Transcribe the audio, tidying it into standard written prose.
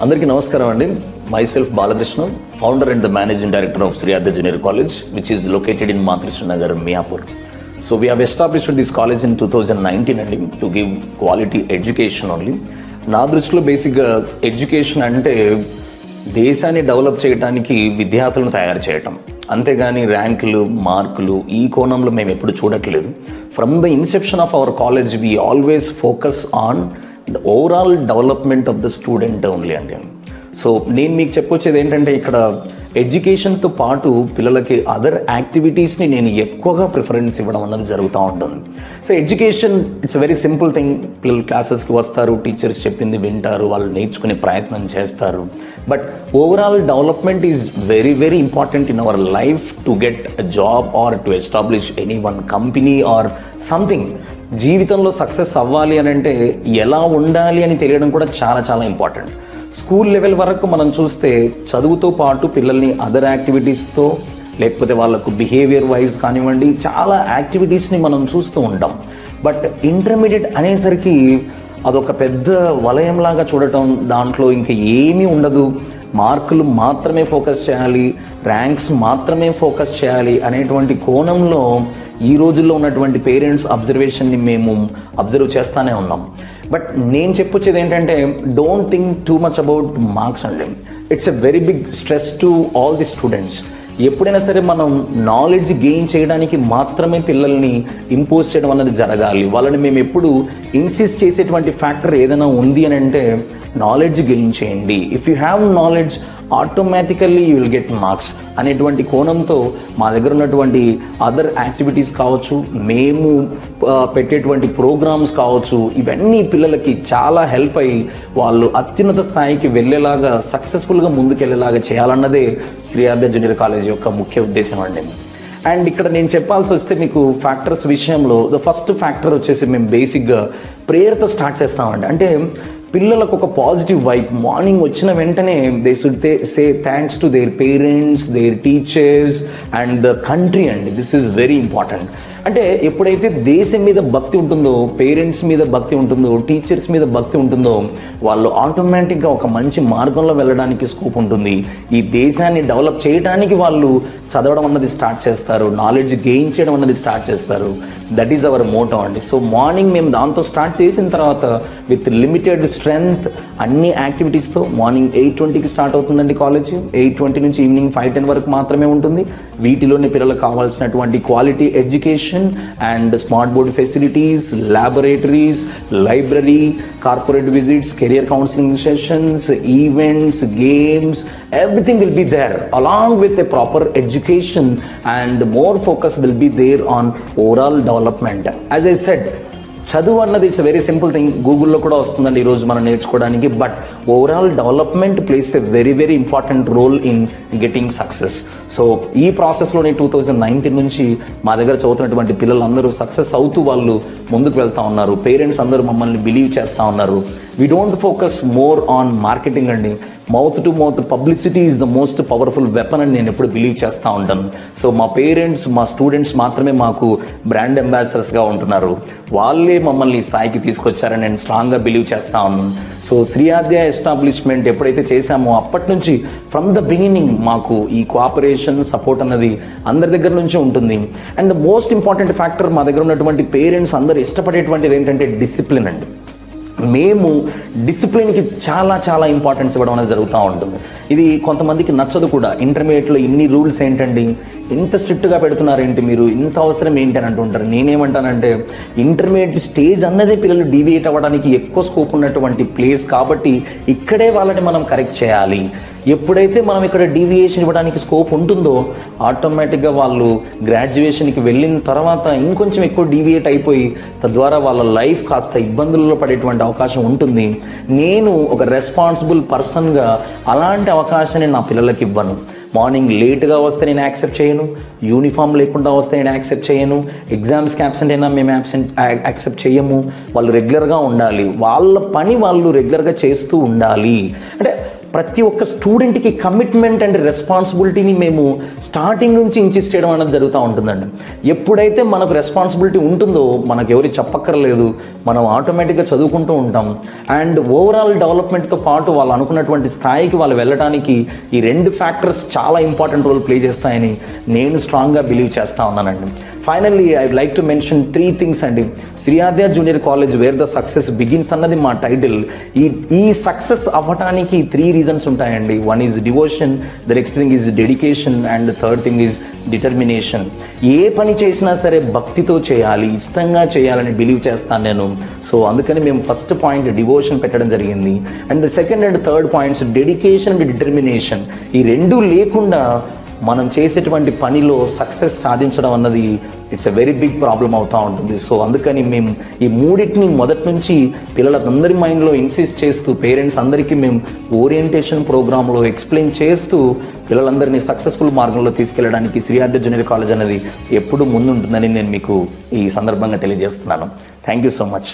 అందరికీ నమస్కారం అండి. myself Balakrishna, founder and the managing director of Sri Adya Junior College, which is located in Matrishna Nagar, Miapur. So we have established this college in 2019 only to give quality education only. నా దృష్టిలో బేసిక్గా education అంటే దేశాన్ని develop చేయడానికి విద్యార్థులను తయారు చేయటం, అంతేగాని ర్యాంకులు మార్కులు ఈ కోణంలో మేము ఎప్పుడు చూడట్లేదు. From the Inception of our college we always focus on the overall development of the student only అండి. సో నేను మీకు చెప్పొచ్చేది ఏంటంటే, ఇక్కడ ఎడ్యుకేషన్తో పాటు పిల్లలకి అదర్ యాక్టివిటీస్ని నేను ఎక్కువగా ప్రిఫరెన్స్ ఇవ్వడం అన్నది జరుగుతూ ఉంటుంది. So education it's very simple thing. పిల్లలు క్లాసెస్కి వస్తారు, టీచర్స్ చెప్పింది వింటారు, వాళ్ళు నేర్చుకునే ప్రయత్నం చేస్తారు. But overall development is very very important in our life to get a job or to establish any one company or something. జీవితంలో సక్సెస్ అవ్వాలి అని అంటే ఎలా ఉండాలి అని తెలియడం కూడా చాలా చాలా ఇంపార్టెంట్. స్కూల్ లెవెల్ వరకు మనం చూస్తే చదువుతో పాటు పిల్లల్ని అదర్ యాక్టివిటీస్తో, లేకపోతే వాళ్ళకు బిహేవియర్ వైజ్ కానివ్వండి, చాలా యాక్టివిటీస్ని మనం చూస్తూ ఉంటాం. బట్ ఇంటర్మీడియట్ అనేసరికి అదొక పెద్ద వలయంలాగా చూడటం, దాంట్లో ఇంకా ఏమీ ఉండదు, మార్కులు మాత్రమే ఫోకస్ చేయాలి, ర్యాంక్స్ మాత్రమే ఫోకస్ చేయాలి అనేటువంటి కోణంలో ఈ రోజుల్లో ఉన్నటువంటి పేరెంట్స్ అబ్జర్వేషన్ని మేము అబ్జర్వ్ చేస్తూనే ఉన్నాం. బట్ నేను చెప్పొచ్చేది ఏంటంటే, don't think too much about marks అండి. It's a very big stress to all the students. ఎప్పుడైనా సరే మనం నాలెడ్జ్ గెయిన్ చేయడానికి మాత్రమే పిల్లల్ని ఇంపోజ్ చేయడం అన్నది జరగాలి. వాళ్ళని మేము ఎప్పుడు ఇన్సిస్ట్ చేసేటువంటి ఫ్యాక్టర్ ఏదైనా ఉంది అని అంటే, నాలెడ్జ్ గెయిన్ చేయండి. If you have knowledge automatically you will get marks అనేటువంటి కోణంతో మా దగ్గర ఉన్నటువంటి అదర్ యాక్టివిటీస్ కావచ్చు, మేము పెట్టేటువంటి ప్రోగ్రామ్స్ కావచ్చు, ఇవన్నీ పిల్లలకి చాలా హెల్ప్ అయ్యి వాళ్ళు అత్యున్నత స్థాయికి వెళ్ళేలాగా, సక్సెస్ఫుల్గా ముందుకెళ్ళేలాగా చేయాలన్నదే శ్రీ ఆద్య జూనియర్ కాలేజ్ యొక్క ముఖ్య ఉద్దేశం అండి. అండ్ ఇక్కడ నేను చెప్పాల్సి వస్తే మీకు ఫ్యాక్టర్స్ విషయంలో ద ఫస్ట్ ఫ్యాక్టర్ వచ్చేసి మేము బేసిక్గా ప్రేయర్తో స్టార్ట్ చేస్తామండి. అంటే పిల్లలకు ఒక పాజిటివ్ వైబ్, మార్నింగ్ వచ్చిన వెంటనే they should say thanks to their parents, their teachers and the country అండి. This is very important. అంటే ఎప్పుడైతే దేశం మీద భక్తి ఉంటుందో, పేరెంట్స్ మీద భక్తి ఉంటుందో, టీచర్స్ మీద భక్తి ఉంటుందో, వాళ్ళు ఆటోమేటిక్గా ఒక మంచి మార్గంలో వెళ్ళడానికి స్కోప్ ఉంటుంది. ఈ దేశాన్ని డెవలప్ చేయడానికి వాళ్ళు చదవడం అన్నది స్టార్ట్ చేస్తారు, నాలెడ్జ్ గెయిన్ చేయడం అన్నది స్టార్ట్ చేస్తారు. దట్ ఈజ్ అవర్ మోటో అండి. సో మార్నింగ్ మేము దాంతో స్టార్ట్ చేసిన తర్వాత విత్ లిమిటెడ్ స్ట్రెంగ్త్ అన్ని యాక్టివిటీస్తో మార్నింగ్ 8:20కి స్టార్ట్ అవుతుందండి కాలేజ్. 8:20 నుంచి ఈవినింగ్ 5:10 వరకు మాత్రమే ఉంటుంది. వీటిలోనే పిల్లలకు కావాల్సినటువంటి quality education and smart board facilities, laboratories, library, corporate visits, career counselling sessions, events, games, everything will be there along with a proper education, and more focus will be there on overall development. As I said, చదువు అన్నది it's very simple thing. గూగుల్లో కూడా వస్తుందండి ఈరోజు మనం నేర్చుకోవడానికి. But overall development plays a very very important role in getting success. So ఈ ప్రాసెస్లోనే 2019 నుంచి మా దగ్గర చదువుతున్నటువంటి పిల్లలందరూ సక్సెస్ అవుతూ వాళ్ళు ముందుకు వెళ్తూ ఉన్నారు. పేరెంట్స్ అందరూ మమ్మల్ని బిలీవ్ చేస్తూ ఉన్నారు. We don't focus more on marketing అండి. Mouth to mouth publicity is the most powerful weapon అని నేను ఎప్పుడు బిలీవ్ చేస్తూ ఉంటాను. సో మా పేరెంట్స్, మా స్టూడెంట్స్ మాత్రమే మాకు బ్రాండ్ అంబాసిడర్స్గా ఉంటున్నారు. వాళ్ళే మమ్మల్ని ఈ స్థాయికి తీసుకొచ్చారని నేను స్ట్రాంగ్గా బిలీవ్ చేస్తూ ఉన్నాను. సో శ్రీ ఆద్య ఎస్టాబ్లిష్మెంట్ ఎప్పుడైతే చేశామో అప్పటి నుంచి ఫ్రమ్ ద బిగినింగ్ మాకు ఈ కోఆపరేషన్, సపోర్ట్ అన్నది అందరి దగ్గర నుంచి ఉంటుంది. అండ్ మోస్ట్ ఇంపార్టెంట్ ఫ్యాక్టర్ మా దగ్గర ఉన్నటువంటి పేరెంట్స్ అందరూ ఇష్టపడేటువంటిది ఏంటంటే డిసిప్లిన్ అండి. మేము డిసిప్లిన్కి చాలా చాలా ఇంపార్టెన్స్ ఇవ్వడం అనేది జరుగుతూ ఉంటుంది. ఇది కొంతమందికి నచ్చదు కూడా. ఇంటర్మీడియట్లో ఇన్ని రూల్స్ ఏంటండి, ఇంత స్ట్రిక్ట్గా పెడుతున్నారేంటి మీరు, ఇంత అవసరం ఏంటి అని అంటుంటారు. నేనేమంటానంటే, ఇంటర్మీడియట్ స్టేజ్ అన్నదే పిల్లలు డీవియేట్ అవ్వడానికి ఎక్కువ స్కోప్ ఉన్నటువంటి ప్లేస్ కాబట్టి ఇక్కడే వాళ్ళని మనం కరెక్ట్ చేయాలి. ఎప్పుడైతే మనం ఇక్కడ డీవియేషన్ ఇవ్వడానికి స్కోప్ ఉంటుందో ఆటోమేటిక్గా వాళ్ళు గ్రాడ్యుయేషన్కి వెళ్ళిన తర్వాత ఇంకొంచెం ఎక్కువ డీవియేట్ అయిపోయి తద్వారా వాళ్ళ లైఫ్ కాస్త ఇబ్బందుల్లో పడేటువంటి అవకాశం ఉంటుంది. నేను ఒక రెస్పాన్సిబుల్ పర్సన్గా అలాంటి అవకాశాన్ని నా పిల్లలకి ఇవ్వను. మార్నింగ్ లేట్గా వస్తే నేను యాక్సెప్ట్ చేయను, యూనిఫామ్ లేకుండా వస్తే నేను యాక్సెప్ట్ చేయను, ఎగ్జామ్స్కి యాబ్సెంట్ అయినా మేము యాక్సెప్ట్ చేయము. వాళ్ళు రెగ్యులర్గా ఉండాలి, వాళ్ళ పని వాళ్ళు రెగ్యులర్గా చేస్తూ ఉండాలి. అంటే ప్రతి ఒక్క స్టూడెంట్కి కమిట్మెంట్ అండ్ రెస్పాన్సిబిలిటీని మేము స్టార్టింగ్ నుంచి ఇన్సిస్ట్ చేయడం అనేది జరుగుతూ ఉంటుందండి. ఎప్పుడైతే మనకు రెస్పాన్సిబిలిటీ ఉంటుందో మనకు ఎవరు చెప్పక్కర్లేదు, మనం ఆటోమేటిక్గా చదువుకుంటూ ఉంటాం. అండ్ ఓవరాల్ డెవలప్మెంట్తో పాటు వాళ్ళు అనుకున్నటువంటి స్థాయికి వాళ్ళు వెళ్ళడానికి ఈ 2 ఫ్యాక్టర్స్ చాలా ఇంపార్టెంట్ రోల్ ప్లే చేస్తాయని నేను స్ట్రాంగ్గా బిలీవ్ చేస్తూ ఉన్నానండి. Finally I would like to mention 3 things అండి. Sri Aadya junior college where the success begins అన్నది మా టైటిల్. ఈ సక్సెస్ అవ్వటానికి 3 రీజన్స్ ఉంటాయండి. 1 is devotion, the next thing is dedication, and third thing is determination. ఏ పని చేసినా సరే భక్తితో చేయాలి, ఇష్టంగా చేయాలని బిలీవ్ చేస్తాను నేను. సో అందుకని మేము ఫస్ట్ పాయింట్ డివోషన్ పెట్టడం జరిగింది. And the second and third points dedication and determination. ఈ 2 లేకుండా మనం చేసేటువంటి పనిలో సక్సెస్ సాధించడం అన్నది it's a very big problem అవుతూ ఉంటుంది. సో అందుకని మేము ఈ 3టిని మొదటి నుంచి పిల్లలందరి మైండ్లో ఇన్సిస్ట్ చేస్తూ, పేరెంట్స్ అందరికీ మేము ఓరియంటేషన్ ప్రోగ్రాంలో ఎక్స్ప్లెయిన్ చేస్తూ పిల్లలందరినీ సక్సెస్ఫుల్ మార్గంలో తీసుకెళ్ళడానికి శ్రీ ఆద్య జూనియర్ కాలేజ్ అనేది ఎప్పుడూ ముందుంటుందని నేను మీకు ఈ సందర్భంగా తెలియజేస్తున్నాను. Thank you so much.